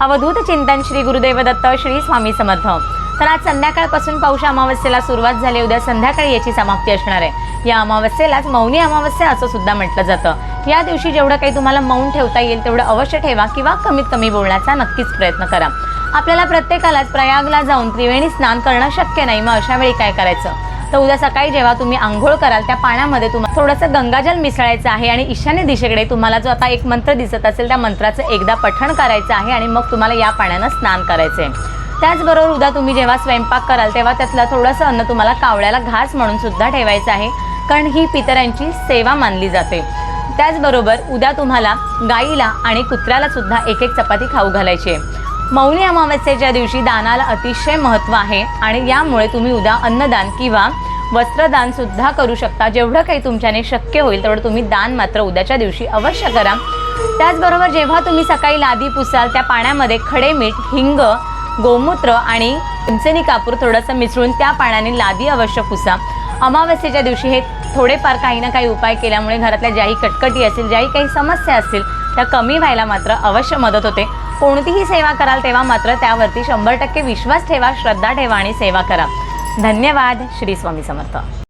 अवधूत चिंतन श्री गुरुदेव दत्त श्री स्वामी समर्थ। तर आज संध्याकाळपासून पौष अमावस्येला सुरुवात झाली, उद्या संध्याकाळी याची समाप्ती असणार आहे। या अमावस्येलाच मौनी अमावस्या असं सुद्धा म्हटलं जातं। या दिवशी जेवढं काही तुम्हाला मौन ठेवता येईल तेवढं अवश्य ठेवा किंवा कमीत कमी बोलण्याचा नक्कीच प्रयत्न करा। आपल्याला प्रत्येकालाच प्रयागला जाऊन त्रिवेणी स्नान करणं शक्य नाही, मग अशा वेळी काय करायचं? तर उद्या सकाळी जेव्हा तुम्ही आंघोळ कराल त्या पाण्यामध्ये तुम्हाला थोडंसं गंगाजल मिसळायचं आहे आणि ईशान्य दिशेकडे तुम्हाला जो आता एक मंत्र दिसत असेल त्या मंत्राचं एकदा पठण करायचं आहे आणि मग तुम्हाला या पाण्यानं स्नान करायचं आहे। त्याचबरोबर उद्या तुम्ही जेव्हा स्वयंपाक कराल तेव्हा त्यातलं थोडंसं अन्न तुम्हाला कावळ्याला घास म्हणून सुद्धा ठेवायचं आहे, कारण ही पितरांची सेवा मानली जाते। त्याचबरोबर उद्या तुम्हाला गाईला आणि कुत्र्याला सुद्धा एक चपाती खाऊ घालायची आहे। मौनी अमावस्येच्या दिवशी दानाला अतिशय महत्त्व आहे आणि यामुळे तुम्ही उद्या अन्नदान किंवा वस्त्रदान सुद्धा करू शकता। जेवढं काही तुमच्याने शक्य होईल तेवढं तुम्ही दान मात्र उद्याच्या दिवशी अवश्य करा। त्याचबरोबर जेव्हा तुम्ही सकाळी लादी पुसाल त्या पाण्यामध्ये खडे मीठ, हिंग, गोमूत्र आणि चिंचणी कापूर थोडंसं मिसळून त्या पाण्याने लादी अवश्य पुसा। अमावस्येच्या दिवशी हे थोडेफार काही ना काही उपाय केल्यामुळे घरातल्या ज्याही कटकटी असतील, ज्याही काही समस्या असतील त्या कमी व्हायला मात्र अवश्य मदत होते। कोणतीही सेवा कराल तेव्हा मात्र त्यावरती 100% विश्वास ठेवा, श्रद्धा ठेवा आणि सेवा करा। धन्यवाद। श्री स्वामी समर्थ।